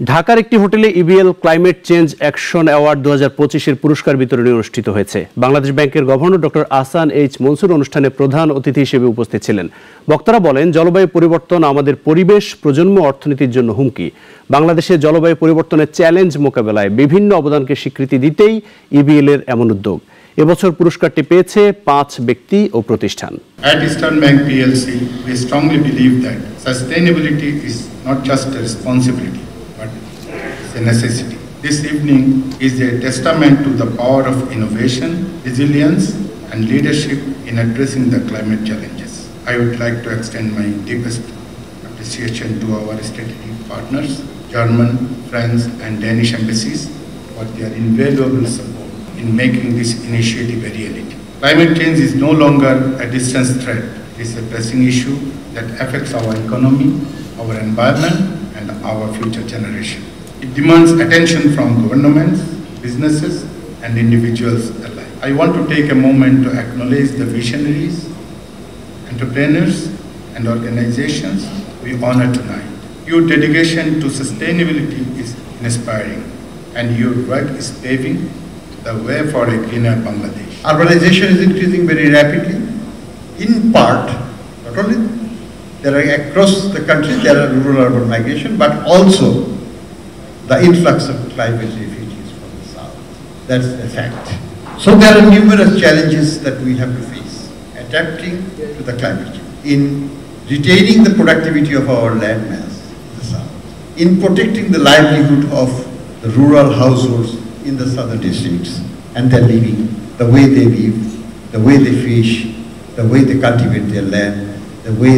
ঢাকার একটি হোটেলে EBL climate change action award 2025-এর পুরস্কার বিতরণী অনুষ্ঠিত হয়েছে। বাংলাদেশ ব্যাংকের governor doctor Ahsan H Mansur অনুষ্ঠানে প্রধান অতিথি হিসেবে উপস্থিত ছিলেন। বক্তারা বলেন, জলবায়ু পরিবর্তন আমাদের পরিবেশ, প্রজন্ম, অর্থনীতির জন্য হুমকি। বাংলাদেশে জলবায়ু পরিবর্তনের চ্যালেঞ্জ মোকাবেলায় বিভিন্ন অবদানকে স্বীকৃতি দিতেই ইবিএল এর এমন উদ্যোগ। এবছর পুরস্কারটি পেয়েছে 5 ব্যক্তি ও প্রতিষ্ঠান। At Eastern Bank PLC, we strongly believe that sustainability is not just a responsibility, but it's a necessity. This evening is a testament to the power of innovation, resilience, and leadership in addressing the climate challenges. I would like to extend my deepest appreciation to our strategic partners, German, French, and Danish embassies for their invaluable support in making this initiative a reality. Climate change is no longer a distant threat. It is a pressing issue that affects our economy, our environment, and our future generation. It demands attention from governments, businesses, and individuals alike. I want to take a moment to acknowledge the visionaries, entrepreneurs, and organizations we honor tonight. Your dedication to sustainability is inspiring, and your work is paving the way for a greener Bangladesh. Urbanization is increasing very rapidly. In part, not only there are across the country there are rural-urban migration, but also the influx of climate refugees from the south. That's a fact. So there are numerous challenges that we have to face. Adapting to the climate change, in retaining the productivity of our land mass in the south, in protecting the livelihood of the rural households in the southern districts and their living, the way they live, the way they fish, the way they cultivate their land, the way